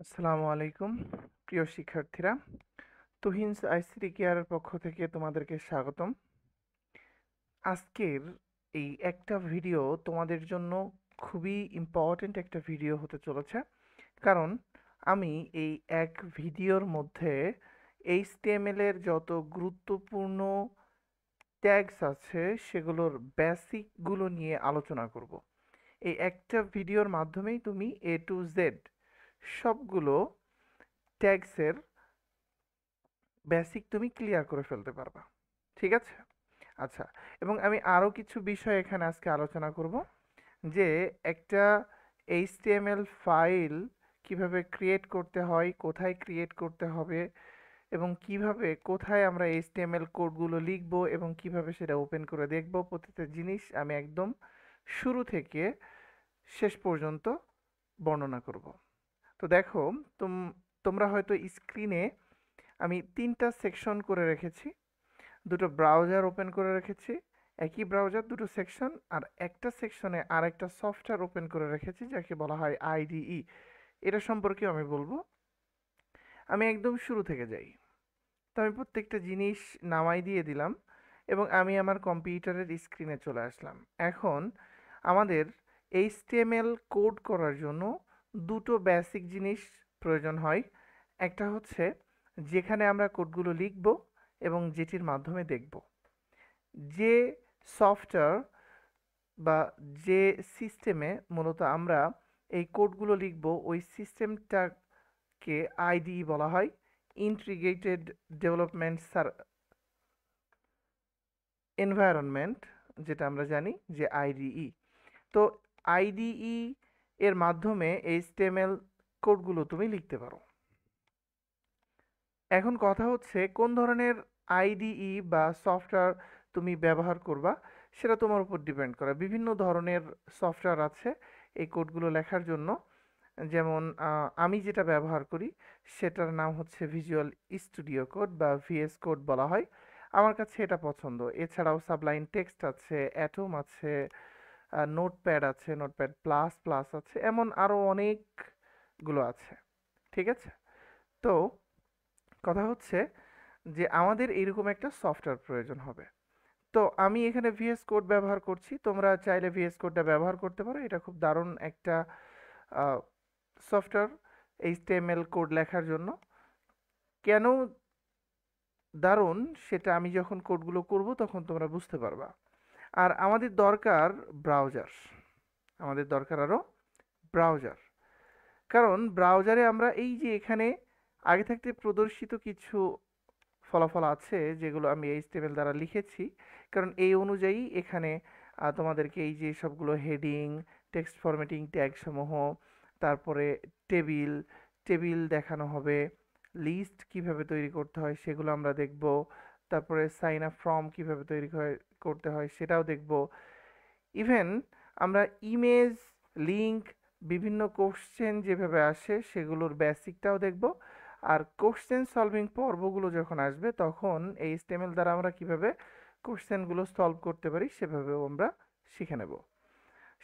আসসালামু আলাইকুম প্রিয় শিক্ষার্থীরা। তুহিনস আইসিটি কেয়ারের পক্ষ থেকে তোমাদেরকে স্বাগতম। আজকের এই একটা ভিডিও তোমাদের জন্য খুবই ইম্পর্ট্যান্ট একটা ভিডিও হতে চলেছে, কারণ আমি এই এক ভিডিওর মধ্যে এইচটিএমএল এর যত গুরুত্বপূর্ণ ট্যাগস আছে সেগুলোর বেসিকগুলো নিয়ে আলোচনা করব। এই একটা ভিডিওর মাধ্যমেই তুমি এ টু জেড সবগুলো ট্যাগসের বেসিক তুমি ক্লিয়ার করে ফেলতে পারবা। ঠিক আছে? আচ্ছা, এবং আমি আরও কিছু বিষয় এখানে আজকে আলোচনা করব, যে একটা এইচটিএমএল ফাইল কিভাবে ক্রিয়েট করতে হয়, কোথায় ক্রিয়েট করতে হবে, এবং কিভাবে কোথায় আমরা এইচটিএমএল কোডগুলো লিখব এবং কিভাবে সেটা ওপেন করে দেখব। প্রতিটা জিনিস আমি একদম শুরু থেকে শেষ পর্যন্ত বর্ণনা করব। তো দেখো, তোমরা হয়তো স্ক্রিনে আমি 3টা সেকশন করে রেখেছি। দুটো ব্রাউজার ওপেন করে রেখেছি, একই ব্রাউজার দুটো সেকশন, আর একটা সেকশনে আর একটা সফটওয়্যার ওপেন করে রেখেছি যাকে বলা হয় আইডিই। এটা সম্পর্কেও আমি বলবো। আমি একদম শুরু থেকে যাই। তো আমি প্রত্যেকটা জিনিস নামাই দিয়ে দিলাম এবং আমি আমার কম্পিউটারের স্ক্রিনে চলে আসলাম। এখন আমাদের এইচটিএমএল কোড করার জন্য দুটো বেসিক জিনিস প্রয়োজন হয়। একটা হচ্ছে যেখানে আমরা কোডগুলো লিখব এবং যেটির মাধ্যমে দেখব। যে সফটওয়্যার বা যে সিস্টেমে মূলত আমরা এই কোডগুলো লিখব, ওই সিস্টেমটাকে আইডিই বলা হয়, ইন্টিগ্রেটেড ডেভেলপমেন্ট এনভায়রনমেন্ট, যেটা আমরা জানি যে আইডিই। তো আইডিই এর মাধ্যমে এইচটিএমএল কোডগুলো তুমি লিখতে পারো। এখন কথা হচ্ছে কোন ধরনের আইডিই বা সফটওয়্যার তুমি ব্যবহার করবা, সেটা তোমার উপর ডিপেন্ড করে। বিভিন্ন ধরনের সফটওয়্যার আছে এই কোডগুলো লেখার জন্য। যেমন আমি যেটা ব্যবহার করি সেটার নাম হচ্ছে ভিজুয়াল স্টুডিও কোড বা ভিএস কোড বলা হয়। আমার কাছে এটা পছন্দ। এছাড়াও সাবলাইন টেক্সট আছে, অ্যাটম আছে, নোটপ্যাড আছে, নোটপ্যাড প্লাস প্লাস আছে, এমন আরও অনেকগুলো আছে। ঠিক আছে? তো কথা হচ্ছে যে আমাদের এরকম একটা সফটওয়্যার প্রয়োজন হবে। তো আমি এখানে ভিএস কোড ব্যবহার করছি, তোমরা চাইলে ভিএস কোডটা ব্যবহার করতে পারো। এটা খুব দারুণ একটা সফটওয়্যার এইচটিএমএল কোড লেখার জন্য। কেন দারুণ সেটা আমি যখন কোডগুলো করব তখন তোমরা বুঝতে পারবা। আর আমাদের দরকার ব্রাউজার, আমাদের দরকার আরও ব্রাউজার। কারণ ব্রাউজারে আমরা এই যে এখানে আগে থাকতে প্রদর্শিত কিছু ফলাফল আছে যেগুলো আমি এইচটিএমএল দ্বারা লিখেছি, কারণ এই অনুযায়ী এখানে তোমাদেরকে এই যে সবগুলো হেডিং, টেক্সট ফরম্যাটিং ট্যাগ সমূহ, তারপরে টেবিল টেবিল দেখানো হবে, লিস্ট কিভাবে তৈরি করতে হয় সেগুলো আমরা দেখব, তারপরে সাইন আপ ফর্ম কিভাবে তৈরি করতে হয় সেটাও দেখব। ইভেন আমরা ইমেজ, লিঙ্ক, বিভিন্ন কোশ্চেন যেভাবে আসে সেগুলোর বেসিকটাও দেখব। আর কোশ্চেন সলভিং পর্বগুলো যখন আসবে তখন এই এইচটিএমএল দ্বারা আমরা কিভাবে কোশ্চেনগুলো সলভ করতে পারি সেভাবেও আমরা শিখে নেব,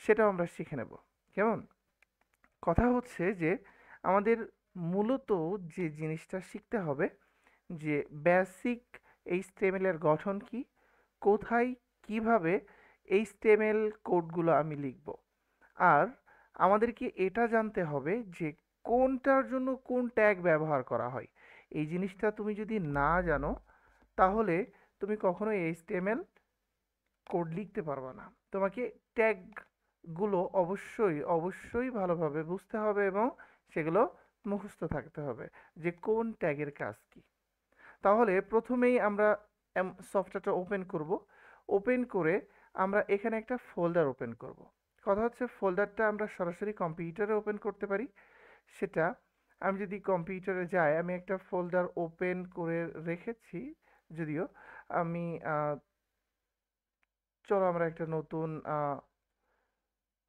সেটাও আমরা শিখে নেব। কেমন? কথা হচ্ছে যে আমাদের মূলত যে জিনিসটা শিখতে হবে যে বেসিক এইচটিএমএল এর গঠন কি, কোথায় কিভাবে এইচটিএমএল কোডগুলো আমি লিখব। আর আমাদেরকে এটা জানতে হবে যে কোনটার জন্য কোন ট্যাগ ব্যবহার করা হয়। এই জিনিসটা তুমি যদি না জানো তাহলে তুমি কখনোই এইচটিএমএল কোড লিখতে পারবে না। তোমাকে ট্যাগগুলো অবশ্যই অবশ্যই ভালোভাবে বুঝতে হবে এবং সেগুলো মুখস্থ থাকতে হবে যে কোন ট্যাগের কাজ কি। তাহলে প্রথমেই আমরা সফটওয়্যারটা ওপেন করব। ওপেন করে আমরা এখানে একটা ফোল্ডার ওপেন করব। কথা হচ্ছে ফোল্ডারটা আমরা সরাসরি কম্পিউটারে ওপেন করতে পারি। সেটা আমি যদি কম্পিউটারে যাই, আমি একটা ফোল্ডার ওপেন করে রেখেছি যদিও। আমি চলো আমরা একটা নতুন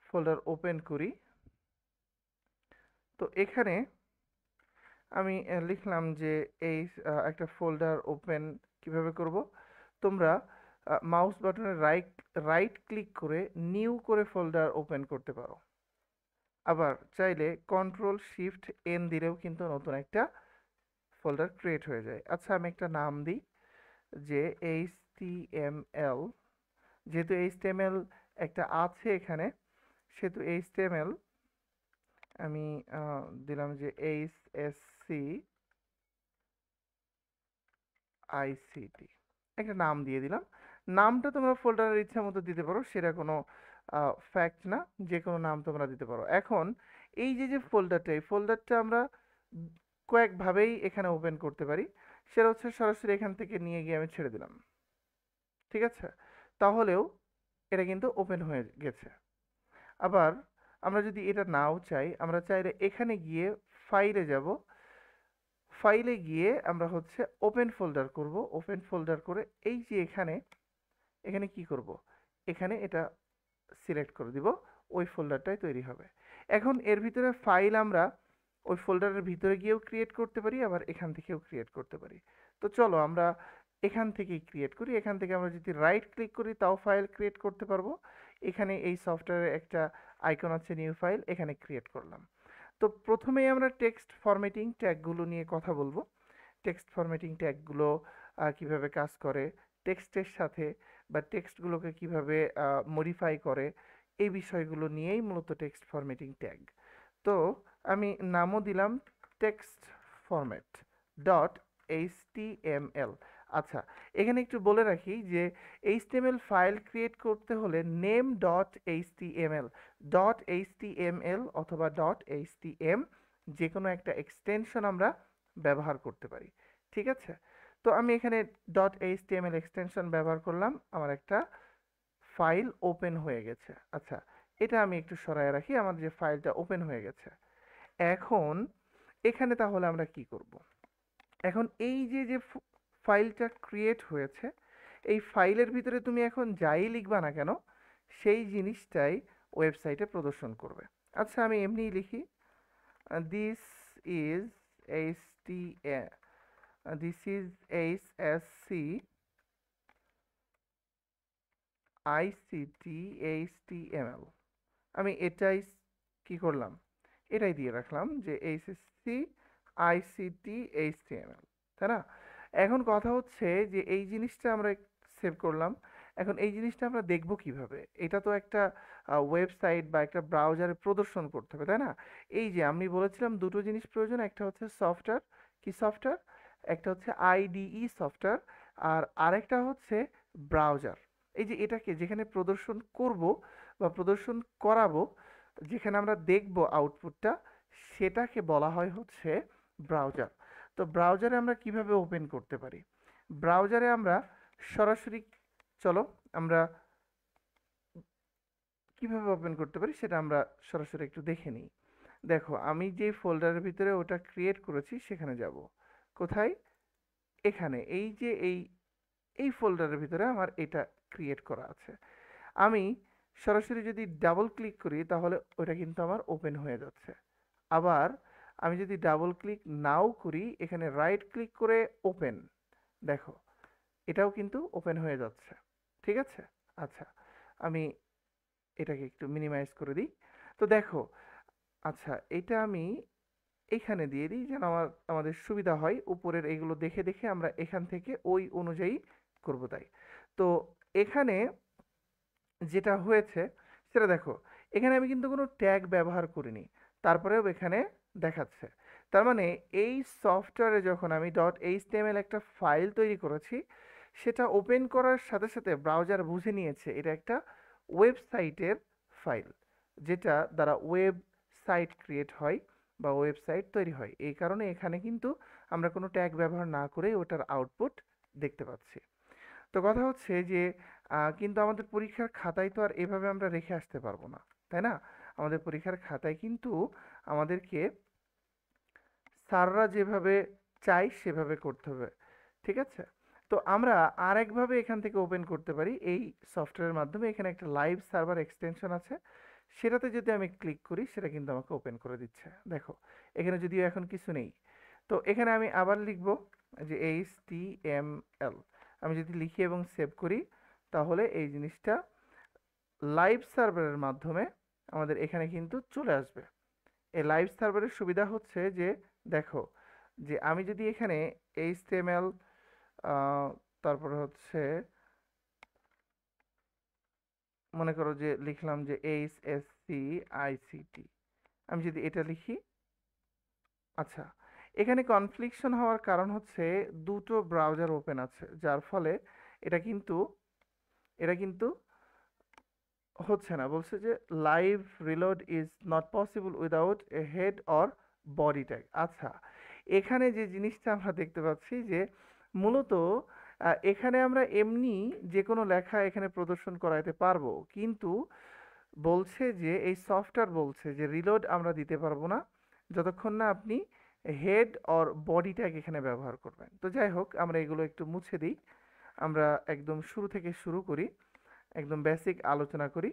ফোল্ডার ওপেন করি। তো এখানে আমি লিখলাম যে এই একটা ফোল্ডার ওপেন কিভাবে করব। তোমরা মাউস বাটনে রাইট রাইট ক্লিক করে নিউ করে ফোল্ডার ওপেন করতে পারো। আবার চাইলে কন্ট্রোল শিফট এন দিলেও কিন্তু নতুন একটা ফোল্ডার ক্রিয়েট হয়ে যায়। আচ্ছা, আমি একটা নাম দিই যে HTML, যেহেতু HTML একটা আছে এখানে, সেহেতু HTML আমি দিলাম যে HSCICT, একটা নাম দিয়ে দিলাম। নামটা তোমরা ফোল্ডারের ইচ্ছা মতো দিতে পারো, সেটা কোনো ফ্যাক্ট না, যে কোনো নাম তোমরা দিতে পারো। এখন এই যে ফোল্ডারটা, এই ফোল্ডারটা আমরা কয়েকভাবেই এখানে ওপেন করতে পারি। সেটা হচ্ছে সরাসরি এখান থেকে নিয়ে গিয়ে আমি ছেড়ে দিলাম, ঠিক আছে? তাহলেও এটা কিন্তু ওপেন হয়ে গেছে। আবার আমরা যদি এটা নাও চাই, আমরা চাইলে এখানে গিয়ে ফাইলে যাব, ফাইলে গিয়ে আমরা হচ্ছে ওপেন ফোল্ডার করব। ওপেন ফোল্ডার করে এই যে এখানে এখানে কি করব, এখানে এটা সিলেক্ট করে দিব, ওই ফোল্ডারটাই তৈরি হবে। এখন এর ভিতরে ফাইল আমরা ওই ফোল্ডারের ভিতরে গিয়েও ক্রিয়েট করতে পারি, আবার এখান থেকেও ক্রিয়েট করতে পারি। তো চলো আমরা এখান থেকেই ক্রিয়েট করি। এখান থেকে আমরা যদি রাইট ক্লিক করি তাও ফাইল ক্রিয়েট করতে পারবো। এখানে এই সফটওয়্যারের একটা আইকন আছে, নিউ ফাইল, এখানে ক্রিয়েট করলাম। তো প্রথমেই আমরা টেক্সট ফরম্যাটিং ট্যাগগুলো নিয়ে কথা বলবো। টেক্সট ফরম্যাটিং ট্যাগগুলো কিভাবে কাজ করে, টেক্সটের সাথে বা টেক্সটগুলোকে কিভাবে মডিফাই করে, এই বিষয়গুলো নিয়েই মূলত টেক্সট ফরম্যাটিং ট্যাগ। তো আমি নামও দিলাম টেক্সট ফরম্যাট ডট এইচটিএমএল। আচ্ছা, এখানে একটু বলে রাখি যে এইচটিএমএল ফাইল ক্রিয়েট করতে হলে name dot HTML, dot HTML অথবা ডট এইচটিএম যে কোনো একটা এক্সটেনশন আমরা ব্যবহার করতে পারি, ঠিক আছে? তো আমি এখানে ডট এইচটিএমএল এক্সটেনশন ব্যবহার করলাম, আমার একটা ফাইল ওপেন হয়ে গেছে। আচ্ছা, এটা আমি একটু সরায় রাখি, আমার যে ফাইলটা ওপেন হয়ে গেছে। এখন এখানে তাহলে আমরা কি করব? এখন এই যে ফাইলটা ক্রিয়েট হয়েছে, এই ফাইলের ভিতরে তুমি এখন যাই লিখবা না কেন, সেই জিনিসটাই ওয়েবসাইটে প্রদর্শন করবে। আচ্ছা, আমি এমনিই লিখি, this is this is HSCICT HTML। আমি এটাই কি করলাম, এটাই দিয়ে রাখলাম যে HSCICT HTML, তাই না? এখন কথা হচ্ছে যে এই জিনিসটা আমরা সেভ করলাম। এখন এই জিনিসটা আমরা দেখব কিভাবে? এটা তো একটা ওয়েবসাইট বা একটা ব্রাউজারে প্রদর্শন করতে হবে, তাই না? এই যে আমি বলেছিলাম দুটো জিনিস প্রয়োজন, একটা হচ্ছে সফটওয়্যার। কি সফটওয়্যার? একটা হচ্ছে আইডিই সফটওয়্যার, আর আরেকটা হচ্ছে ব্রাউজার। এই যে এটাকে যেখানে প্রদর্শন করব বা প্রদর্শন করাবো, যেখানে আমরা দেখব আউটপুটটা, সেটাকে বলা হয় হচ্ছে ব্রাউজার। তো ব্রাউজারে আমরা কিভাবে ওপেন করতে পারি? ব্রাউজারে আমরা সরাসরি, চলো আমরা কিভাবে ওপেন করতে পারি সেটা আমরা সরাসরি একটু দেখে নিই। দেখো, আমি যে ফোল্ডারের ভিতরে ওটা ক্রিয়েট করেছি সেখানে যাব। কোথায়? এখানে, এই যে এই ফোল্ডারের ভিতরে আমার এটা ক্রিয়েট করা আছে। আমি সরাসরি যদি ডাবল ক্লিক করি তাহলে ওটা কিন্তু আমার ওপেন হয়ে যাচ্ছে। আবার আমি যদি ডাবল ক্লিক নাও করি, এখানে রাইট ক্লিক করে ওপেন, দেখো এটাও কিন্তু ওপেন হয়ে যাচ্ছে, ঠিক আছে? আচ্ছা, আমি এটাকে একটু মিনিমাইজ করে দিই। তো দেখো, আচ্ছা এটা আমি এইখানে দিয়ে দিই যেন আমাদের সুবিধা হয়, উপরের এইগুলো দেখে দেখে আমরা এখান থেকে ওই অনুযায়ী করব তাই। তো এখানে যেটা হয়েছে সেটা দেখো, এখানে আমি কিন্তু কোনো ট্যাগ ব্যবহার করিনি, তারপরেও এখানে দেখাচ্ছে। তার মানে এই সফটওয়্যারে যখন আমি ডট এইচটিএমএল একটা ফাইল তৈরি করেছি, সেটা ওপেন করার সাথে সাথে ব্রাউজার বুঝে নিয়েছে এটা একটা ওয়েবসাইটের ফাইল, যেটা দ্বারা ওয়েবসাইট ক্রিয়েট হয় বা ওয়েবসাইট তৈরি হয়। এই কারণে এখানে কিন্তু আমরা কোনো ট্যাগ ব্যবহার না করে ওটার আউটপুট দেখতে পাচ্ছি। তো কথা হচ্ছে যে কিন্তু আমাদের পরীক্ষার খাতায় তো আর এভাবে আমরা রেখে আসতে পারবো না, তাই না? আমাদের পরীক্ষার খাতায় কিন্তু আমাদেরকে স্যাররা যেভাবে চাই সেভাবে করতে হবে, ঠিক আছে? তো আমরা আরেকভাবে এখান থেকে ওপেন করতে পারি এই সফটওয়্যারের মাধ্যমে। এখানে একটা লাইভ সার্ভার এক্সটেনশন আছে, সেটাতে যদি আমি ক্লিক করি সেটা কিন্তু আমাকে ওপেন করে দিচ্ছে। দেখো, এখানে যদিও এখন কিছু নেই। তো এখানে আমি আবার লিখব যে HTML, আমি যদি লিখি এবং সেভ করি তাহলে এই জিনিসটা লাইভ সার্ভারের মাধ্যমে আমাদের এখানে কিন্তু চলে আসবে। এই লাইভ সার্ভারের সুবিধা হচ্ছে যে দেখো যে আমি যদি এখানে HTML তারপরে হচ্ছে মনে করো যে লিখলাম যে HSCICT, আমি যদি এটা লিখি, আচ্ছা এখানে কনফ্লিকশন হওয়ার কারণ হচ্ছে দুটো ব্রাউজার ওপেন আছে, যার ফলে এটা কিন্তু এটা কিন্তু হচ্ছে না, বলছে যে live reload is not possible without a head or body tag. আচ্ছা এখানে যে জিনিসটা আমরা দেখতে পাচ্ছি যে মূলত এখানে আমরা এমনি যে কোনো লেখা এখানে প্রদর্শন করাইতে পারবো, কিন্তু বলছে যে এই সফটওয়্যার বলছে যে রিলোড আমরা দিতে পারবো না যতক্ষণ না আপনি হেড অর বডি ট্যাগ এখানে ব্যবহার করবেন। তো যাই হোক আমরা এগুলো একটু মুছে দিই, আমরা একদম শুরু থেকে শুরু করি, একদম বেসিক আলোচনা করি,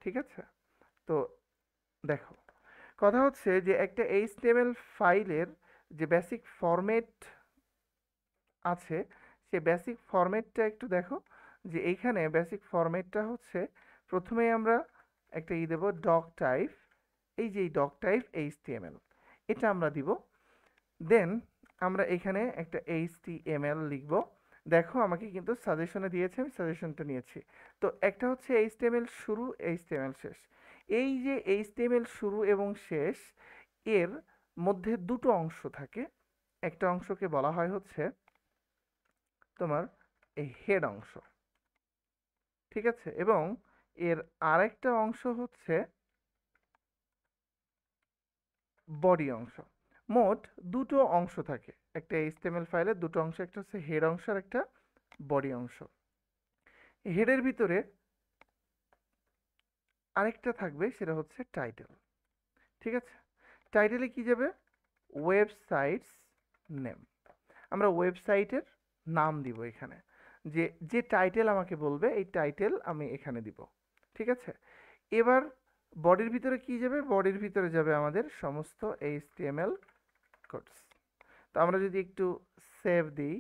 ঠিক আছে? তো দেখো কথা হচ্ছে যে একটা HTML ফাইলের যে বেসিক ফরম্যাট আছে, সে বেসিক ফরম্যাটটা একটু দেখো, যে এইখানে বেসিক ফরম্যাটটা হচ্ছে প্রথমেই আমরা একটা দেব ডক টাইপ, এই যে ডক টাইপ HTML এটা আমরা দিব, দেন আমরা এখানে একটা HTML লিখব। দেখো আমাকে কিন্তু সাজেশনে দিয়েছে, আমি সাজেশনটা নিয়েছি। তো একটা হচ্ছে HTML শুরু, HTML শেষ। এই যে HTML শুরু এবং শেষ এর মধ্যে দুটো অংশ থাকে, একটা অংশকে বলা হয় হচ্ছে তোমার এই হেড অংশ, ঠিক আছে, এবং এর আরেকটা অংশ হচ্ছে বডি অংশ। মোট দুটো অংশ থাকে একটা HTML ফাইলের, দুটো অংশ, একটা হচ্ছে হেড অংশ আর একটা বডি অংশ। হেডের ভিতরে আরেকটা থাকবে, সেটা হচ্ছে টাইটেল, ঠিক আছে? টাইটেলে কি যাবে? ওয়েবসাইটস নেম, আমরা ওয়েবসাইটের নাম দিব এখানে, যে যে টাইটেল আমাকে বলবে এই টাইটেল আমি এখানে দিব, ঠিক আছে? এবার বডির ভিতরে কি যাবে? বডির ভিতরে যাবে আমাদের সমস্ত HTML কোডস। তো আমরা যদি একটু সেভ দিই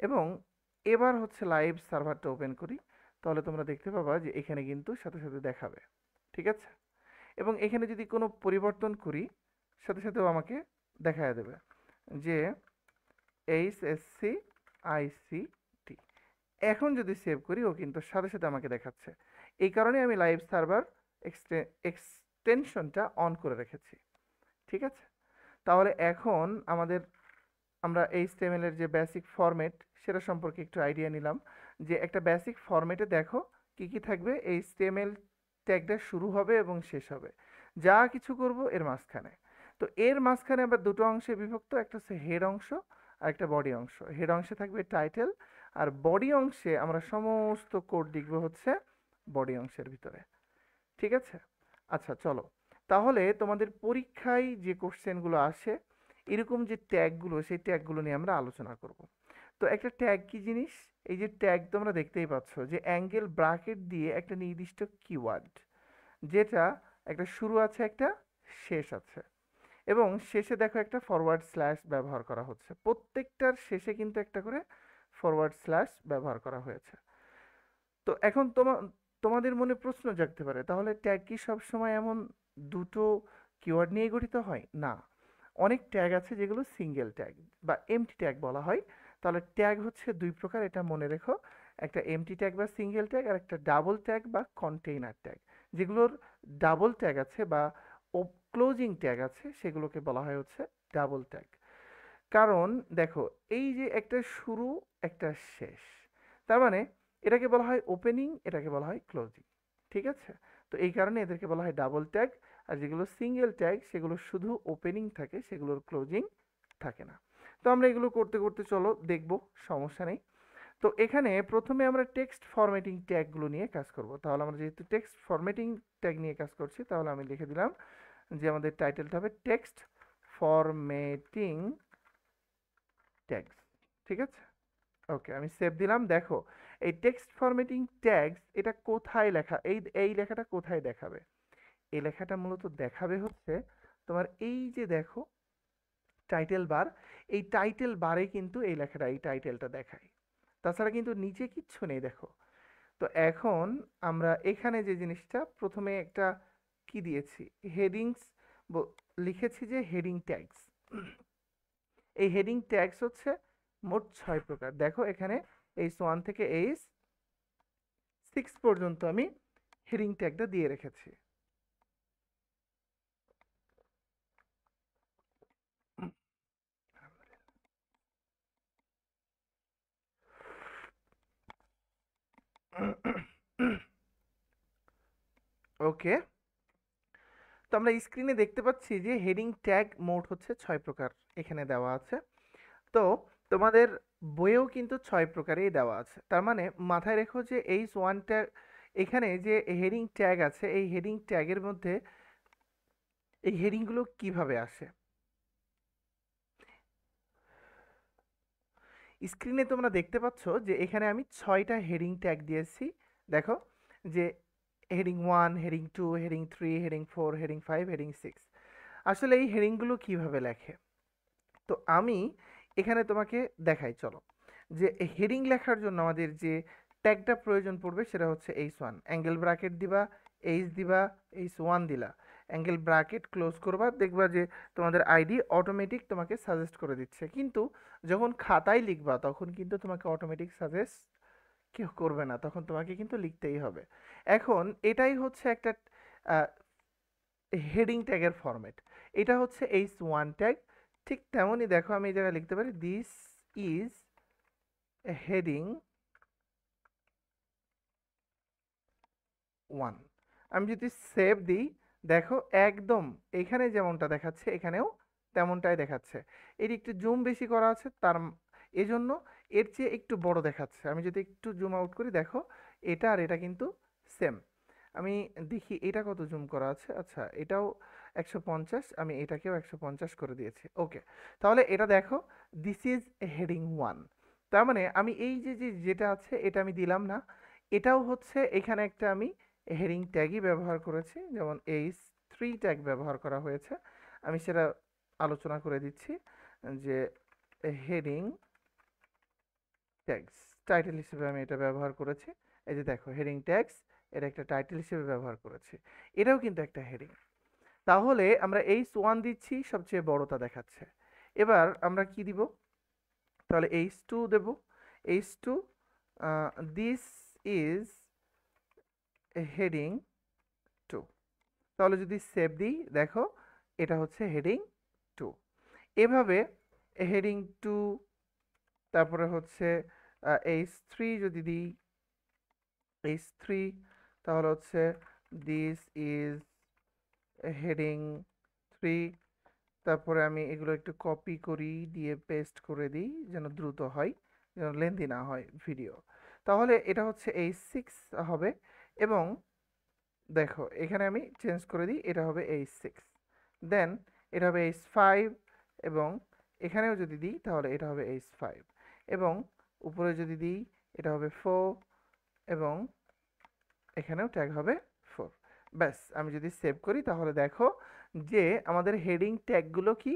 এবং এবার হচ্ছে লাইভ সার্ভারটা ওপেন করি, তাহলে তোমরা দেখতে পাবা যে এখানে কিন্তু সাথে সাথে দেখাবে, ঠিক আছে? এবং এখানে যদি কোনো পরিবর্তন করি সাথে সাথেও আমাকে দেখায় দেবে যে HSCICT। এখন যদি সেভ করি ও কিন্তু সাথে সাথে আমাকে দেখাচ্ছে। এই কারণে আমি লাইভ সার্ভার এক্সটেনশনটা অন করে রেখেছি, ঠিক আছে? তাহলে এখন আমরা HTML এর যে বেসিক ফরম্যাট সেটা সম্পর্কে একটু আইডিয়া নিলাম, যে একটা বেসিক ফরম্যাটে দেখো কি কি থাকবে। HTML ট্যাগটা শুরু হবে এবং শেষ হবে, যা কিছু করব এর মাঝখানে। তো এর মাঝখানে আমরা দুটো অংশে বিভক্ত, একটা হচ্ছে হেড অংশ আর একটা বডি অংশ। হেড অংশে থাকবে টাইটেল, আর বডি অংশে আমরা সমস্ত কোড লিখব হচ্ছে বডি অংশের ভিতরে, ঠিক আছে? আচ্ছা চলো, তাহলে তোমাদের পরীক্ষায় যে কোশ্চেনগুলো আসে এরকম যে ট্যাগগুলো, সেই ট্যাগগুলো নিয়ে আমরা আলোচনা করব। তো একটা ট্যাগ কি জিনিস? এই যে ট্যাগ তোমরা দেখতেই পাচ্ছ যে অ্যাঙ্গেল ব্র্যাকেট দিয়ে একটা নির্দিষ্ট কিওয়ার্ড, যেটা একটা শুরু আছে একটা শেষ আছে, এবং শেষে দেখো একটা ফরওয়ার্ড স্ল্যাশ ব্যবহার করা হচ্ছে, প্রত্যেকটার শেষে কিন্তু একটা করে ফরওয়ার্ড স্ল্যাশ ব্যবহার করা হয়েছে। তো এখন তোমাদের মনে প্রশ্ন জাগতে পারে, তাহলে ট্যাগ কি সবসময় এমন দুটো কিওয়ার্ড নিয়ে গঠিত হয়? না, অনেক ট্যাগ আছে যেগুলো সিঙ্গেল ট্যাগ বা এমটি ট্যাগ বলা হয়। তাহলে ট্যাগ হচ্ছে দুই প্রকার, এটা মনে রেখো, একটা এমটি ট্যাগ বা সিঙ্গেল ট্যাগ আর একটা ডাবল ট্যাগ বা কন্টেইনার ট্যাগ। যেগুলোর ডাবল ট্যাগ আছে বা ক্লোজিং ট্যাগ আছে সেগুলোকে বলা হয় হচ্ছে ডাবল ট্যাগ। কারণ দেখো এই যে একটা শুরু একটা শেষ, তার মানে এটাকে বলা হয় ওপেনিং, এটাকে বলা হয় ক্লোজিং, ঠিক আছে? তো এই কারণে এদেরকে বলা হয় ডাবল ট্যাগ। আর যেগুলো সিঙ্গেল ট্যাগ সেগুলো শুধু ওপেনিং থাকে, সেগুলোর ক্লোজিং থাকে না। তো আমরা এগুলো করতে করতে চলো দেখবো, সমস্যা নেই। তো এখানে প্রথমে আমরা টেক্সট ফরম্যাটিং ট্যাগগুলো নিয়ে কাজ করব। তাহলে আমরা যেহেতু টেক্সট ফরম্যাটিং ট্যাগ নিয়ে কাজ করছি, তাহলে আমি লিখে দিলাম যে আমাদের টাইটেলটা হবে টেক্সট ফরম্যাটিং ট্যাগস, ঠিক আছে? ওকে, আমি সেভ দিলাম। দেখো এই টেক্সট ফরম্যাটিং ট্যাগস এটা কোথায় লেখা, এই লেখাটা কোথায় দেখাবে? এই লেখাটা মূলত দেখাবে হচ্ছে তোমার এই যে দেখো টাইটেল বার, এই টাইটেল বারে কিন্তু এই লেখাটা, এই টাইটেলটা দেখায়, তাছাড়া কিন্তু নিচে কিচ্ছু নেই দেখো। তো এখন আমরা এখানে যে জিনিসটা প্রথমে একটা কি দিয়েছি, হেডিংস লিখেছি যে হেডিং ট্যাগস। এই হেডিং ট্যাগস হচ্ছে মোট 6 প্রকার। দেখো এখানে H1 থেকে H6 পর্যন্ত আমি হেডিং ট্যাগটা দিয়ে রেখেছি। ওকে, তো আমরা স্ক্রিনে দেখতে পাচ্ছি যে হেডিং ট্যাগ মোট হচ্ছে 6 প্রকার এখানে দেওয়া আছে। তো তোমাদের বইয়েও কিন্তু 6 প্রকারেই দেওয়া আছে। তার মানে মাথায় রেখো যে H1 ট্যাগ, এখানে যে হেডিং ট্যাগ আছে এই হেডিং ট্যাগের মধ্যে এই হেডিংগুলো কিভাবে আসে। স্ক্রিনে তোমরা দেখতে পাচ্ছ যে এখানে আমি 6টা হেডিং ট্যাগ দিয়েছি। দেখো যে heading 1, heading 2, heading 3, heading 4, heading 5, heading 6। আসলে এই হেডিংগুলো কিভাবে লেখে, তো আমি এখানে তোমাকে দেখাই চলো। যে হেডিং লেখার জন্য আমাদের যে ট্যাগটা প্রয়োজন পড়বে সেটা হচ্ছে H1, অ্যাঙ্গেল ব্র্যাকেট দিবা, H দিবা, H1 দিলা, অ্যাঙ্গেল ব্র্যাকেট ক্লোজ করবা, দেখবা যে তোমাদের আইডি অটোমেটিক তোমাকে সাজেস্ট করে দিচ্ছে। কিন্তু যখন খাতায় লিখবা তখন কিন্তু তোমাকে অটোমেটিক সাজেস্ট কেউ করবে না, তখন তোমাকে কিন্তু লিখতেই হবে। এখন এটাই হচ্ছে একটা হেডিং ট্যাগের ফরম্যাট। এটা হচ্ছে H1 ট্যাগ। ঠিক তেমনই দেখো আমি এই জায়গায় লিখতে পারি দিস ইজ এ হেডিং 1। আমি যদি সেভ দিই, দেখো একদম এখানে যেমনটা দেখাচ্ছে এখানেও তেমনটাই দেখাচ্ছে। এর একটু জুম বেশি করা আছে, এজন্য এর চেয়ে একটু বড় দেখাচ্ছে। আমি যদি একটু জুম আউট করি, দেখো এটা আর এটা কিন্তু সেম। আমি দেখি এটা কত জুম করা আছে। আচ্ছা, এটাও 150, আমি এটাকেও 150 করে দিয়েছি। ওকে, তাহলে এটা দেখো দিস ইজ হেডিং 1। তার মানে আমি এই যেটা আছে এটা আমি দিলাম না, এটাও হচ্ছে এখানে একটা আমি হেডিং ট্যাগই ব্যবহার করেছি, যেমন H3 ট্যাগ ব্যবহার করা হয়েছে। আমি সেটা আলোচনা করে দিচ্ছি যে হেডিং ট্যাগস টাইটেল হিসেবে আমি এটা ব্যবহার করেছি। এই যে দেখো হেডিং ট্যাগস, এটা একটা টাইটেল হিসেবে ব্যবহার করেছি, এটাও কিন্তু একটা হেডিং। তাহলে আমরা H1 দিচ্ছি, সবচেয়ে বড়টা দেখাচ্ছে। এবার আমরা কি দিব, তাহলে H2 Dev. H2 this is heading 2। তাহলে যদি সেভ দিই, দেখো এটা হচ্ছে হেডিং 2। এভাবে হেডিং 2, তারপরে হচ্ছে H3 যদি দিই, H3 তাহলে হচ্ছে দিস ইজ হেডিং 3। তারপরে আমি এগুলো একটু কপি করি, দিয়ে পেস্ট করে দিই যেন দ্রুত হয়, যেন লেন্দি না হয় ভিডিও। তাহলে এটা হচ্ছে H6 হবে। এবং দেখো এখানে আমি চেঞ্জ করে দিই, এটা হবে H6, দেন এটা হবে H5, এবং এখানেও যদি দিই তাহলে এটা হবে H5, এবং উপরে যদি দিই এটা হবে 4, এবং এখানেও ট্যাগ হবে 4। ব্যাস, আমি যদি সেভ করি তাহলে দেখো যে আমাদের হেডিং ট্যাগগুলো কি,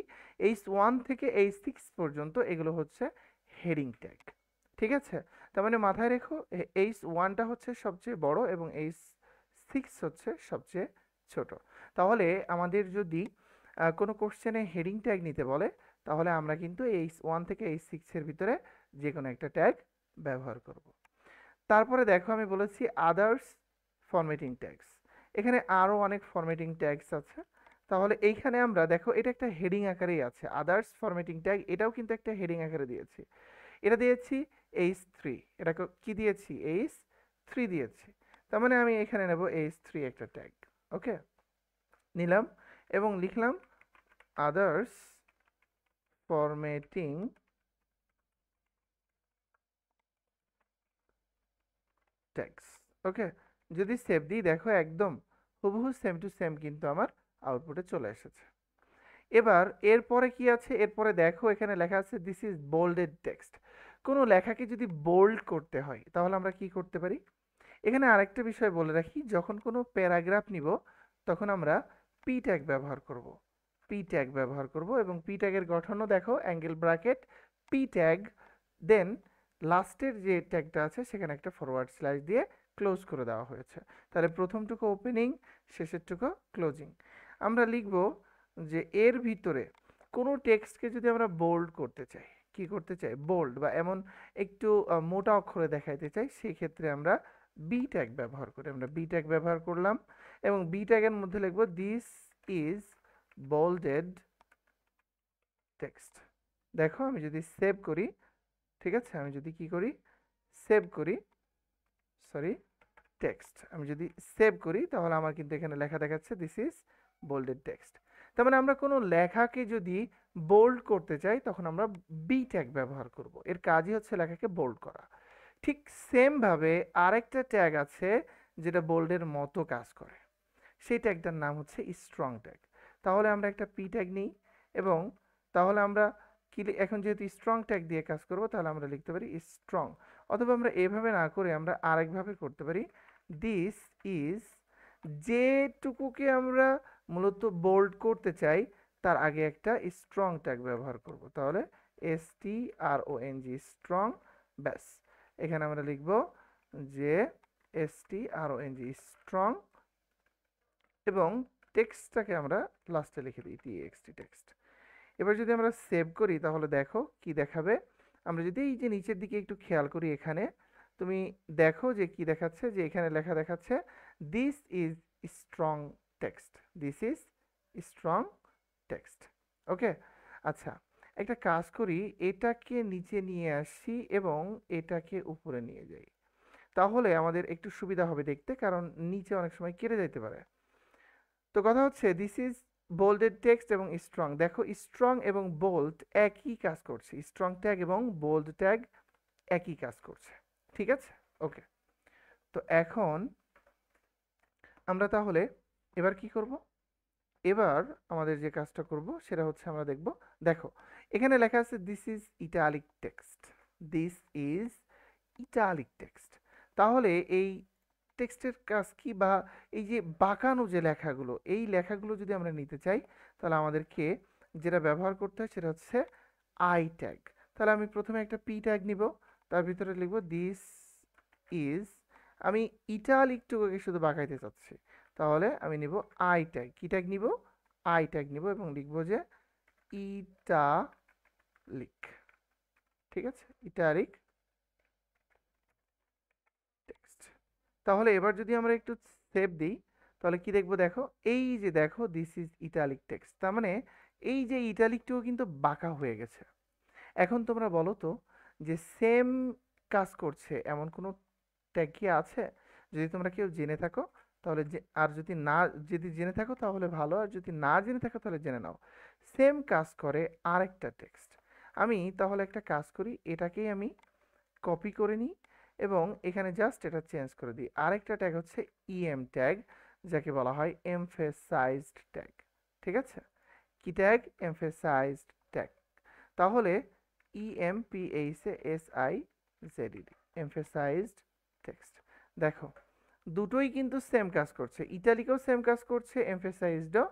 H1 থেকে H6 পর্যন্ত এগুলো হচ্ছে হেডিং ট্যাগ। ঠিক আছে, তার মানে মাথায় রেখো H1টা হচ্ছে সবচেয়ে বড় এবং H6 হচ্ছে সবচেয়ে ছোট। তাহলে আমাদের যদি কোনো কোশ্চেনে হেডিং ট্যাগ নিতে বলে, তাহলে আমরা কিন্তু H1 থেকে H6 এর ভিতরে যে কোনো একটা ট্যাগ ব্যবহার করব। তারপরে দেখো আমি বলেছি আদার্স ফরম্যাটিং ট্যাগস। এখানে আরও অনেক ফরম্যাটিং ট্যাগস আছে। তাহলে এইখানে আমরা দেখো এটা একটা হেডিং আকারেই আছে, আদার্স ফরম্যাটিং ট্যাগ, এটাও কিন্তু একটা হেডিং আকারে দিয়েছি। এটা দিয়েছি H3, এটা কি দিয়েছি H3 দিয়েছি। তার মানে আমি এখানে নেব H3 একটা ট্যাগ। ওকে, নিলাম এবং লিখলাম আদার্স ফরম্যাটিং ট্যাগস। ওকে, যদি সেভ দিই, দেখো একদম হুবহু সেম টু সেম কিন্তু আমার আউটপুটে চলে এসেছে। এবার এরপরে কি আছে, এরপরে দেখো এখানে লেখা আছে দিস ইজ বোল্ডেড টেক্সট। কোনো লেখাকে যদি বোল্ড করতে হয় তাহলে আমরা কি করতে পারি। এখানে আরেকটা বিষয় বলে রাখি, যখন কোনো প্যারাগ্রাফ নিব তখন আমরা পি ট্যাগ ব্যবহার করব। পি ট্যাগ ব্যবহার করব, এবং পি ট্যাগের গঠনও দেখো অ্যাঙ্গেল ব্র্যাকেট পি ট্যাগ, দেন লাস্টের যে ট্যাগটা আছে সেখানে একটা ফরওয়ার্ড স্ল্যাশ দিয়ে ক্লোজ করে দেওয়া হয়েছে। তাহলে প্রথমটুকু ওপেনিং, শেষেরটুকু ক্লোজিং। আমরা লিখব যে এর ভিতরে কোনো টেক্সটকে যদি আমরা বোল্ড করতে চাই, কি করতে চাই, বোল্ড বা এমন একটু মোটা অক্ষরে দেখাইতে চাই, সেই ক্ষেত্রে আমরা বি ট্যাগ ব্যবহার করি। আমরা বি ট্যাগ ব্যবহার করলাম এবং বি ট্যাগের মধ্যে লিখব দিস ইজ বোল্ডেড টেক্সট। দেখো আমি যদি সেভ করি, ঠিক আছে, আমি যদি কি করি, সেভ করি, সরি, টেক্সট, আমি যদি সেভ করি তাহলে আমার কিন্তু এখানে লেখা দেখাচ্ছে দিস ইজ বোল্ডেড টেক্সট। তার মানে আমরা কোনো লেখাকে যদি বোল্ড করতে চাই তখন আমরা বি ট্যাগ ব্যবহার করব। এর কাজই হচ্ছে লেখাকে বোল্ড করা। ঠিক সেম ভাবে আরেকটা ট্যাগ আছে যেটা বোল্ডের মতো কাজ করে, সেই ট্যাগটার নাম হচ্ছে স্ট্রং ট্যাগ। তাহলে আমরা একটা পি ট্যাগ নিই এবং তাহলে আমরা কি এখন যেহেতু স্ট্রং ট্যাগ দিয়ে কাজ করব তাহলে আমরা লিখতে পারি স্ট্রং, অথবা আমরা এভাবে না করে আমরা আরেকভাবে করতে পারি দিস ইজ, যেটুকুকে আমরা মূলত বোল্ড করতে চাই তার আগে একটা স্ট্রং ট্যাগ ব্যবহার করব। তাহলে STRONG, স্ট্রং, ব্যাস, এখানে আমরা লিখব যে STRONG, স্ট্রং, এবং টেক্সটটাকে আমরা লাস্টে লিখে দিই TXT, টেক্সট। এবার যদি আমরা সেভ করি তাহলে দেখো কি দেখাবে। আমরা যদি এই যে নিচের দিকে একটু খেয়াল করি, এখানে তুমি দেখো যে কি দেখাচ্ছে, যে এখানে লেখা দেখাচ্ছে this is strong text, this is strong text. Okay, আচ্ছা, একটা কাজ করি, এটাকে নিচে নিয়ে আসি এবং এটাকে উপরে নিয়ে যাই, তাহলে আমাদের একটু সুবিধা হবে দেখতে, কারণ নিচে অনেক সময় কেটে যেতে পারে। তো কথা হচ্ছে দিস ইজ বোল্ডেড টেক্সট এবং স্ট্রং। দেখো স্ট্রং এবং বোল্ড একই কাজ করছে, স্ট্রং ট্যাগ এবং বোল্ড ট্যাগ একই কাজ করছে, ঠিক আছে? ওকে, তো এখন আমরা তাহলে এবার কি করব, এবার আমাদের যে কাজটা করব সেটা হচ্ছে আমরা দেখব, দেখো এখানে লেখা আছে this is italic text, this is italic text. তাহলে এই টেক্সটের কাজ কি, বা এই যে বাঁকানো যে লেখাগুলো, এই লেখাগুলো যদি আমরা নিতে চাই তাহলে আমাদেরকে যেটা ব্যবহার করতে হয় সেটা হচ্ছে আই ট্যাগ। তাহলে আমি প্রথমে একটা পি ট্যাগ নিব, তার ভিতরে লিখব দিস ইজ, আমি ইটালিকটুকুকে শুধু বাঁকাইতে চাচ্ছি, তাহলে আমি নিব আই ট্যাগ। কি ট্যাগ নিব? আই ট্যাগ নিব এবং লিখব যে ইটালিক, ঠিক আছে, ইটালিক টেক্সট। তাহলে এবার যদি আমরা একটু সেভ দিই তাহলে কি দেখবো, দেখো এই যে দেখো দিস ইজ ইটালিক টেক্সট, তার মানে এই যে ইটালিকটিও কিন্তু বাঁকা হয়ে গেছে। এখন তোমরা বলো তো যে সেম কাজ করছে এমন কোনো ট্যাগ কি আছে? যদি তোমরা কেউ জেনে থাকো তাহলে আর যদি না, যদি জেনে থাকো তাহলে ভালো, আর যদি না জেনে থাকো তাহলে জেনে নাও। সেম কাজ করে আরেকটা টেক্সট। আমি তাহলে একটা কাজ করি, এটাকেই আমি কপি করে নিই এবং এখানে জাস্ট এটা চেঞ্জ করে দিই। আরেকটা ট্যাগ হচ্ছে ইএম ট্যাগ, যাকে বলা হয় এমফেসাইজড ট্যাগ, ঠিক আছে? কি ট্যাগ? এমফেসাইজড ট্যাগ। তাহলে EMPHASIZED, এমফেসাইজড টেক্সট। দেখো দুটোই কিন্তু সেম কাজ করছে, ইটালিকও সেম কাজ করছে, এমফেসাইজডও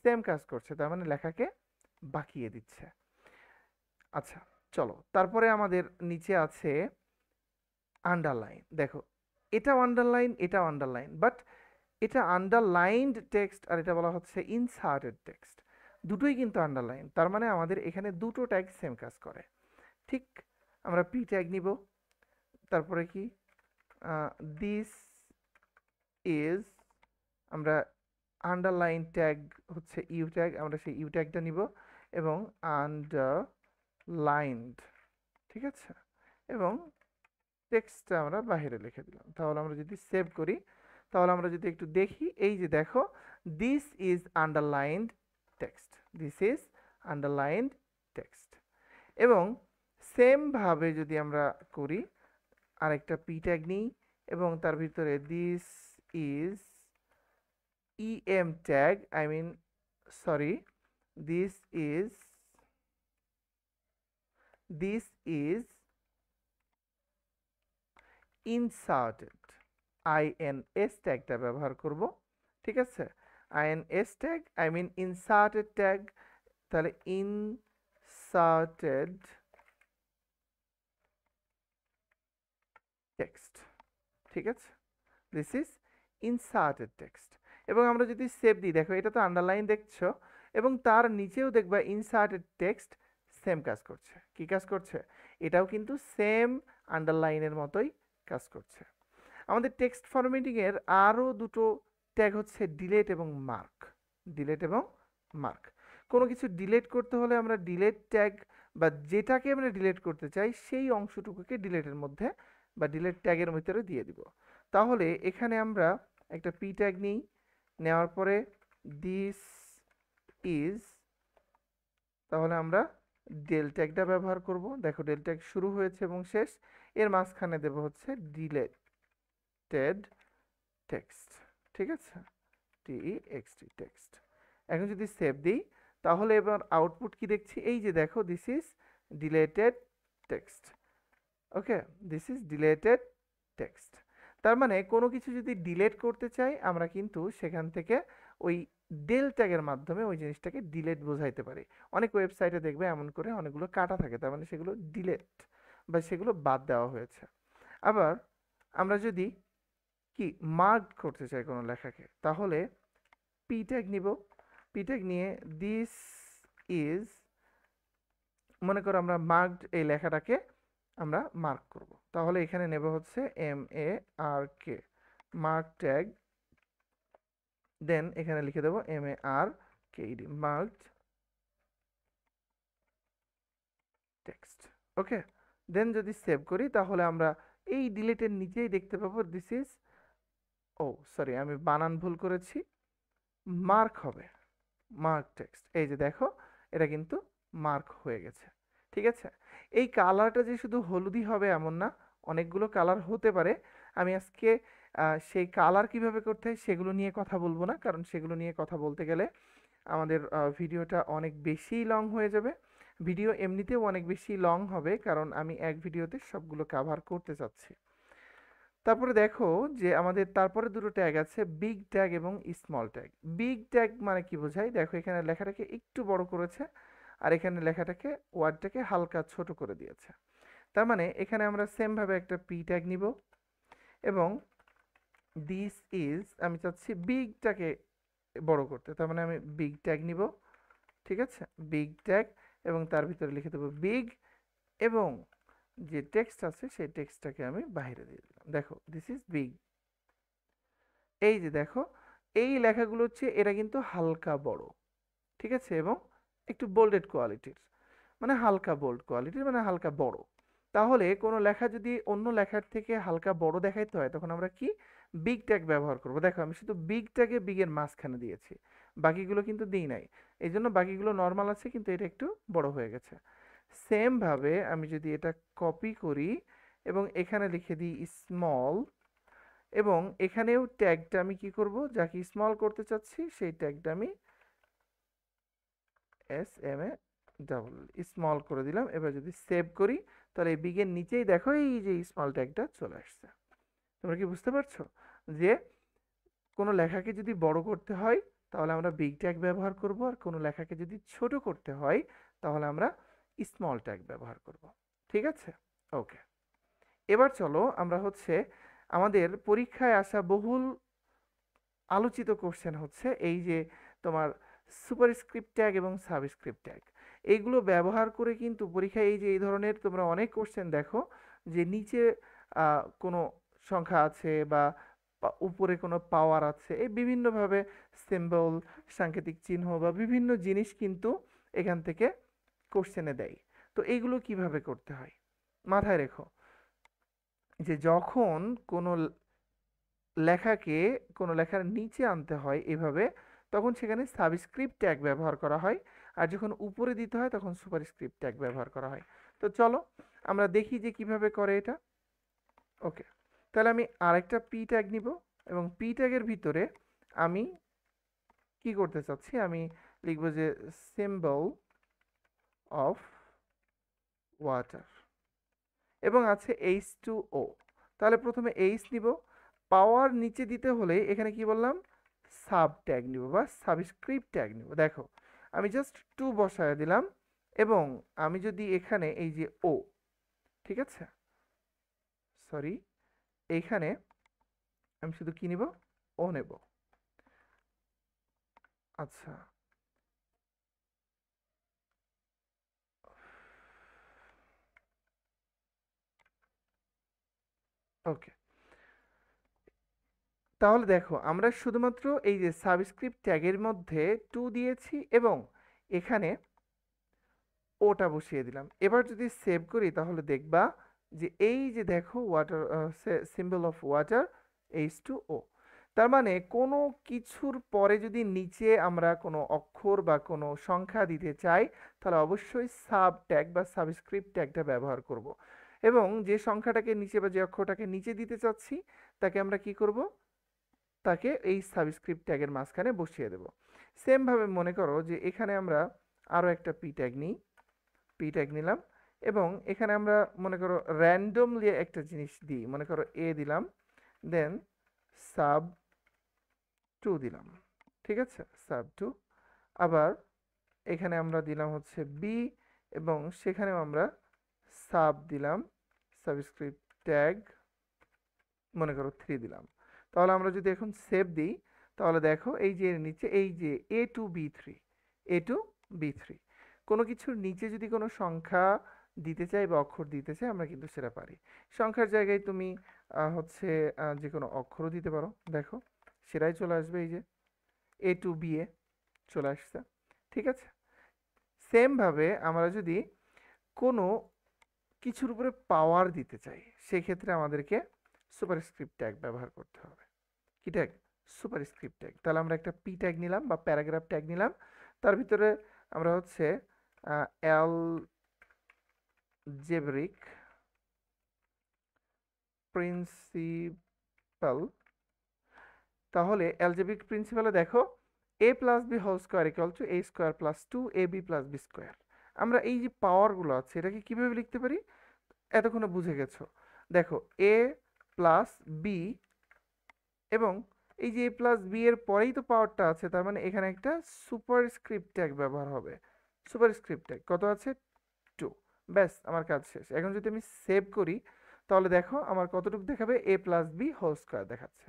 সেম কাজ করছে, তার মানে লেখাকে বাঁকিয়ে দিচ্ছে। আচ্ছা, চলো তারপরে আমাদের নিচে আছে আন্ডারলাইন। দেখো এটাও আন্ডারলাইন, এটাও আন্ডারলাইন, বাট এটা আন্ডারলাইনড টেক্সট আর এটা বলা হচ্ছে ইনসার্টেড টেক্সট। দুটোই কিন্তু আন্ডারলাইন, তার মানে আমাদের এখানে দুটো ট্যাগ সেম কাজ করে। ঠিক, আমরা পি ট্যাগ নিব, তারপরে কি দিস ইজ, আমরা আন্ডারলাইন ট্যাগ হচ্ছে ইউ ট্যাগ, আমরা সেই ইউ ট্যাগটা নিব এবং আন্ডারলাইনড, ঠিক আছে, এবং টেক্সটটা আমরা বাইরে লিখে দিলাম। তাহলে আমরা যদি সেভ করি তাহলে আমরা যদি একটু দেখি, এই যে দেখো this is underlined text, this is underlined text. এবং সেম ভাবে যদি আমরা করি, আরেকটা পি ট্যাগ নিই এবং তার ভিতরে this is EM tag, I mean sorry, this is inserted, INS ট্যাগটা ব্যবহার করব, ঠিক আছে? INS tag, I mean inserted tag, তাহলে ইনসার্টেড টেক্সট, ঠিক আছে, দিস ইজ ইনসার্টেড টেক্সট। এবং আমরা যদি সেভ দিই, দেখো এটা তো আন্ডারলাইন দেখছো, এবং তার নিচেও দেখবা ইনসার্টেড টেক্সট সেম কাজ করছে। কি কাজ করছে? এটাও কিন্তু সেম আন্ডারলাইনের মতোই কাজ করছে। আমাদের টেক্সট ফরম্যাটিংয়ের আরও দুটো ট্যাগ হচ্ছে ডিলেট এবং মার্ক। ডিলেট এবং মার্ক। কোনো কিছু ডিলেট করতে হলে আমরা ডিলেট ট্যাগ বা যেটাকে আমরা ডিলেট করতে চাই সেই অংশটুকুকে ডিলেটের মধ্যে বা ডিলেট ট্যাগের ভিতরে দিয়ে দিব। তাহলে এখানে আমরা একটা পি ট্যাগ নিই, নেওয়ার পরে দিস ইজ, তাহলে আমরা ডেল ট্যাগটা ব্যবহার করব। দেখো ডেল ট্যাগ শুরু হয়েছে এবং শেষ, এর মাঝখানে দেব হচ্ছে ডিলেটেড টেক্সট। ঠিক আছে, টেক্সট টেক্সট। এখন যদি সেভ দিই তাহলে এবার আউটপুট কি দেখছি? এই যে দেখো, this is deleted text. Okay, this is deleted text. তার মানে কোনো কিছু যদি ডিলেট করতে চাই আমরা কিন্তু সেখান থেকে ওই ডেল ট্যাগের মাধ্যমে ওই জিনিসটাকে ডিলেট বোঝাইতে পারি। অনেক ওয়েবসাইটে দেখবে এমন করে অনেকগুলো কাটা থাকে, তার মানে সেগুলো ডিলেট বা সেগুলো বাদ দেওয়া হয়েছে। আবার আমরা যদি কি মার্ক করতে চাই কোনো লেখাকে, তাহলে পি ট্যাগ নিব। পি ট্যাগ নিয়ে দিস ইজ, মনে করো আমরা মার্কড এই লেখাটাকে আমরা মার্ক করব, তাহলে এখানে নেব হচ্ছে MARK, মার্ক ট্যাগ। দেন এখানে লিখে দেব MARKED, মার্কড টেক্সট। ওকে, দেন যদি সেভ করি তাহলে আমরা এই ডিলেটের নিচেই দেখতে পাবো দিস ইজ, ও সরি আমি বানান ভুল করেছি, মার্ক হবে, মার্ক টেক্সট। এই যে দেখো, এটা কিন্তু মার্ক হয়ে গেছে। ঠিক আছে, এই কালারটা যে শুধু হলুদই হবে এমন না, অনেকগুলো কালার হতে পারে। আমি আজকে সেই কালার কিভাবে করতে হয় সেগুলো নিয়ে কথা বলবো না, কারণ সেগুলো নিয়ে কথা বলতে গেলে আমাদের ভিডিওটা অনেক বেশি লং হয়ে যাবে। ভিডিও এমনিতেও অনেক বেশি লং হবে, কারণ আমি এক ভিডিওতে সবগুলো কাভার করতে চাচ্ছি। তারপরে দেখো যে আমাদের তারপরে দুটো ট্যাগ আছে, বিগ ট্যাগ এবং স্মল ট্যাগ। বিগ ট্যাগ মানে কি বোঝায়? দেখো এখানে লেখাটাকে একটু বড় করেছে আর এখানে লেখাটাকে ওয়ার্ডটাকে হালকা ছোট করে দিয়েছে। তার মানে এখানে আমরা সেম ভাবে একটা পি ট্যাগ নিব এবং দিস ইজ, আমি চাচ্ছি বিগটাকে বড় করতে, তার মানে আমি বিগ ট্যাগ নিব। ঠিক আছে, বিগ ট্যাগ এবং তার ভিতরে লিখে দেবো বিগ, এবং যে টেক্সট আছে সেই টেক্সটটাকে আমি বাইরে দিয়ে দিলাম। দেখো দিস ইজ বিগ। এই যে দেখো, এই লেখাগুলো হচ্ছে এরা কিন্তু হালকা বড়। ঠিক আছে, এবং একটু বোল্ডেড কোয়ালিটির, মানে হালকা বোল্ড কোয়ালিটির, মানে হালকা বড়। তাহলে কোনো লেখা যদি অন্য লেখার থেকে হালকা বড় দেখাইতে হয় তখন আমরা কি বিগ ট্যাগ ব্যবহার করব। দেখো আমি শুধু বিগ ট্যাগে বিগের মাঝখানে দিয়েছি, বাকিগুলো কিন্তু দিই নাই। এই জন্য বাকিগুলো নর্মাল আছে কিন্তু এটা একটু বড় হয়ে গেছে। সেম ভাবে আমি যদি এটা কপি করি এবং এখানে লিখে দিই স্মল, এবং এখানেও ট্যাগটা আমি কি করব, যাকে স্মল করতে চাচ্ছি সেই ট্যাগটা আমি স্মল করে দিলাম। এবার যদি সেভ করি তাহলে এই বিগের নিচেই দেখো এই যে স্মল ট্যাগটা চলে আসছে। তোমরা কি বুঝতে পারছো যে কোনো লেখাকে যদি বড় করতে হয় তাহলে আমরা বিগ ট্যাগ ব্যবহার করব, আর কোনো লেখাকে যদি ছোট করতে হয় তাহলে আমরা স্মল ট্যাগ ব্যবহার করব। ঠিক আছে, ওকে। এবার চলো আমরা হচ্ছে আমাদের পরীক্ষায় আসা বহুল আলোচিত কোশ্চেন হচ্ছে এই যে তোমার সুপারস্ক্রিপ্ট ট্যাগ এবং সাবস্ক্রিপ্ট ট্যাগ। এইগুলো ব্যবহার করে কিন্তু পরীক্ষায় এই যে এই ধরনের তোমরা অনেক কোশ্চেন দেখো যে নিচে কোনো সংখ্যা আছে বা উপরে কোনো পাওয়ার আছে, এই বিভিন্নভাবে সিম্বল, সাংকেতিক চিহ্ন বা বিভিন্ন জিনিস কিন্তু এখান থেকে কোশ্চেনে দেয়। তো এইগুলো কিভাবে করতে হয় মাথায় রেখো, যে যখন কোনো লেখাকে কোনো লেখার নিচে আনতে হয় এভাবে, তখন সেখানে সাবস্ক্রিপ্ট ট্যাগ ব্যবহার করা হয়, আর যখন উপরে দিতে হয় তখন সুপারস্ক্রিপ্ট ট্যাগ ব্যবহার করা হয়। তো চলো আমরা দেখি যে কিভাবে করে এটা। ওকে, তাহলে আমি আরেকটা পি ট্যাগ নিব এবং পি ট্যাগের ভিতরে আমি কি করতে চাচ্ছি, আমি লিখব যে সিম্বল অফ ওয়াটার, এবং আছে H2O। তাহলে প্রথমে এইচ নিব, পাওয়ার নিচে দিতে হলে এখানে কি বললাম, সাব ট্যাগ নিব বা সাবস্ক্রিপ্ট ট্যাগ নিব। দেখো আমি জাস্ট 2 বসায় দিলাম, এবং আমি যদি এখানে এই যে ও, ঠিক আছে, সরি, এইখানে আমি শুধু কি নিব, ও নেব। আচ্ছা, ওকে, তাহলে দেখো আমরা শুধুমাত্র এই যে সাবস্ক্রিপ্ট ট্যাগের মধ্যে টু দিয়েছি এবং এখানে ওটা বসিয়ে দিলাম। এবার যদি সেভ করি তাহলে দেখবা যে এই যে দেখো water symbol of water H2O। তার মানে কোনো কিছুর পরে যদি নিচে আমরা কোনো অক্ষর বা কোনো সংখ্যা দিতে চাই তাহলে অবশ্যই সাব ট্যাগ বা সাবস্ক্রিপ্ট ট্যাগটা ব্যবহার করব। এবং যে সংখ্যাটাকে নিচে বা যে অক্ষরটাকে নিচে দিতে চাচ্ছি তাকে আমরা কি করব, তাকে এই সাবস্ক্রিপ্ট ট্যাগের মাঝখানে বসিয়ে দেব। সেমভাবে মনে করো যে এখানে আমরা আরও একটা পি ট্যাগ নিই, পি ট্যাগ নিলাম এবং এখানে আমরা মনে করো র্যান্ডমলি একটা জিনিস দিই, মনে করো এ দিলাম, দেন সাব টু দিলাম, ঠিক আছে, সাব টু। আবার এখানে আমরা দিলাম হচ্ছে বি এবং সেখানেও আমরা সাব দিলাম, সাবস্ক্রিপ্ট ট্যাগ মনে করো 3 দিলাম। তাহলে আমরা যদি এখন সেভ দিই তাহলে দেখো এই যে এর নিচে এই যে A2B3, A2B3 কোনো কিছুর নিচে যদি কোনো সংখ্যা দিতে চাই বা অক্ষর দিতে চাই আমরা কিন্তু সেটা পারি। সংখ্যার জায়গায় তুমি হচ্ছে যে কোনো অক্ষরও দিতে পারো, দেখো সেটাই চলে আসবে, এই যে A2BA চলে আসছে, ঠিক আছে। সেমভাবে আমরা যদি কোনো কিছুর উপরে পাওয়ার দিতে চাই সেক্ষেত্রে আমাদেরকে সুপারস্ক্রিপ্ট ট্যাগ ব্যবহার করতে হবে। কি ট্যাগ? Superscript tag. তাহলে আমরা একটা পি ট্যাগ নিলাম বা প্যারাগ্রাফ ট্যাগ নিলাম, তার ভিতরে আমরা হচ্ছে অ্যালজেব্রিক প্রিন্সিপাল। তাহলে অ্যালজেব্রিক প্রিন্সিপালে দেখো a plus B whole square equal to a square plus 2ab plus B square. আমরা এই যে পাওয়ারগুলো আছে এটাকে কিভাবে লিখতে পারি এতক্ষণে বুঝে গেছো। দেখো a প্লাস বি এবং এই যে a প্লাস বি এর পরেই তো পাওয়ারটা আছে, তার মানে এখানে একটা সুপারস্ক্রিপ্ট ট্যাগ ব্যবহার হবে। সুপারস্ক্রিপ্ট ট্যাগ কত আছে? 2। ব্যাস আমার কাজ শেষ। এখন যদি আমি সেভ করি তাহলে দেখো আমার কতটুকু দেখাবে, a plus B whole square দেখাচ্ছে।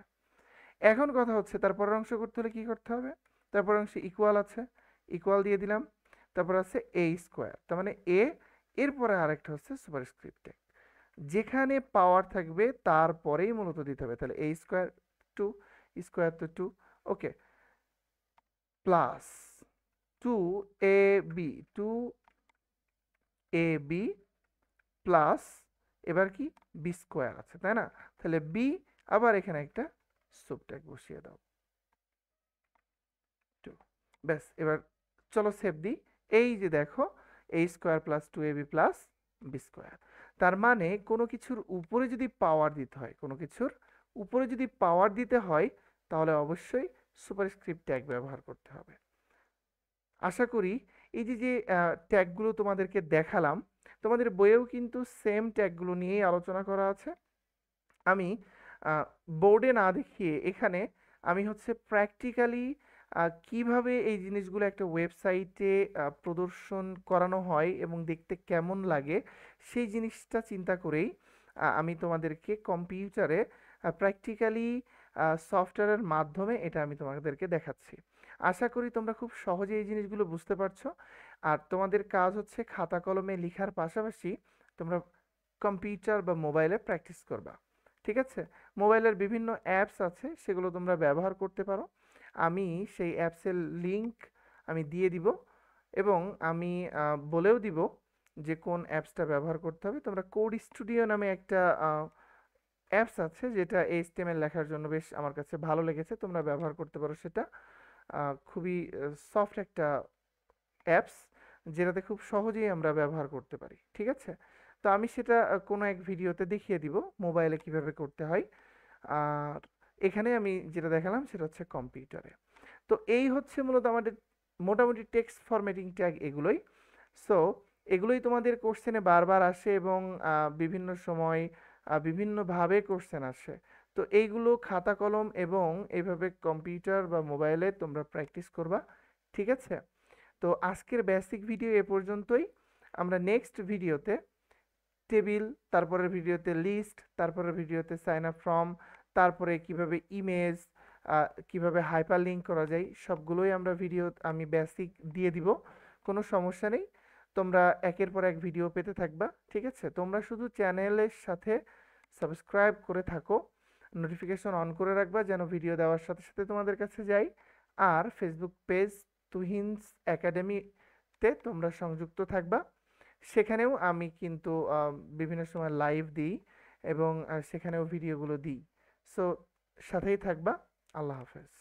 এখন কথা হচ্ছে তারপরের অংশ করতে হলে কি করতে হবে, তারপরের অংশে ইকুয়াল আছে, ইকুয়াল দিয়ে দিলাম, তারপর আছে a স্কোয়ার, তার মানে a, এরপরে আরেকটা হচ্ছে সুপারস্ক্রিপ্ট ট্যাগ। যেখানে পাওয়ার থাকবে তারপরেই মূলত দিতে হবে। তাহলে a স্কোয়ার 2, স্কোয়ার তো 2, ওকে, প্লাস 2ab, 2ab প্লাস এবার কি বি স্কোয়ার আছে তাই না, তাহলে বি, আবার এখানে একটা সুপ ট্যাগ বসিয়ে দাও 2। ব্যাস এবার চলো সেভ দিই। এই যে দেখো a square plus 2ab plus B square. তার মানে কোনো কিছুর উপরে যদি পাওয়ার দিতে হয়, কোনো কিছুর উপরে যদি পাওয়ার দিতে হয় তাহলে অবশ্যই সুপারস্ক্রিপ্ট ট্যাগ ব্যবহার করতে হবে। আশা করি এই যে যে ট্যাগগুলো তোমাদেরকে দেখালাম তোমাদের বইয়েও কিন্তু সেম ট্যাগগুলো নিয়েই আলোচনা করা আছে। আমি বোর্ডে না দেখিয়ে এখানে আমি হচ্ছে প্র্যাকটিক্যালি কিভাবে এই জিনিসগুলো একটা ওয়েবসাইটে প্রদর্শন করানো হয় এবং দেখতে কেমন লাগে সেই জিনিসটা চিন্তা করেই আমি তোমাদেরকে কম্পিউটারে প্র্যাকটিক্যালি সফটওয়্যারের মাধ্যমে এটা আমি তোমাদেরকে দেখাচ্ছি। আশা করি তোমরা খুব সহজে এই জিনিসগুলো বুঝতে পারছো। আর তোমাদের কাজ হচ্ছে খাতা কলমে লেখার পাশাপাশি তোমরা কম্পিউটার বা মোবাইলে প্র্যাকটিস করবা, ঠিক আছে। মোবাইলের বিভিন্ন অ্যাপস আছে সেগুলো তোমরা ব্যবহার করতে পারো। আমি সেই অ্যাপসের লিংক আমি দিয়ে দিব এবং আমি বলেও দিব যে কোন অ্যাপসটা ব্যবহার করতে হবে। তোমরা কোড স্টুডিও নামে একটা অ্যাপস আছে যেটা HTML লেখার জন্য বেশ আমার কাছে ভালো লেগেছে, তোমরা ব্যবহার করতে পারো সেটা। খুবই সফট একটা অ্যাপস যেটাতে খুব সহজেই আমরা ব্যবহার করতে পারি, ঠিক আছে। তো আমি সেটা কোনো এক ভিডিওতে দেখিয়ে দিব মোবাইলে কিভাবে করতে হয়। আর এখানে আমি যেটা দেখালাম সেটা হচ্ছে কম্পিউটারে। তো এই হচ্ছে মূলত আমাদের মোটামুটি টেক্সট ফরম্যাটিং ট্যাগ এগুলোই। সো এগুলোই তোমাদের কোশ্চেনে বারবার আসে এবং বিভিন্ন সময় বিভিন্নভাবে কোশ্চেন আসে। তো এইগুলো খাতা কলম এবং এইভাবে কম্পিউটার বা মোবাইলে তোমরা প্র্যাকটিস করবা, ঠিক আছে। তো আজকের বেসিক ভিডিও এ পর্যন্তই। আমরা নেক্সট ভিডিওতে টেবিল, তারপরের ভিডিওতে লিস্ট, তারপরের ভিডিওতে সাইন আপ ফর্ম, তারপরে কিভাবে ইমেজ, কিভাবে হাইপার লিঙ্ক করা যায় সবগুলোই আমরা ভিডিও আমি বেসিক দিয়ে দিব, কোনো সমস্যা নেই। তোমরা একের পর এক ভিডিও পেতে থাকবা, ঠিক আছে। তোমরা শুধু চ্যানেলের সাথে সাবস্ক্রাইব করে থাকো, নোটিফিকেশন অন করে রাখবা যেন ভিডিও দেওয়ার সাথে সাথে তোমাদের কাছে যাই। আর ফেসবুক পেজ তুহিনস একাডেমিতে তোমরা সংযুক্ত থাকবা, সেখানেও আমি কিন্তু বিভিন্ন সময় লাইভ দিই এবং সেখানেও ভিডিওগুলো দিই। সো সাথেই থাকবা। আল্লাহ হাফেজ।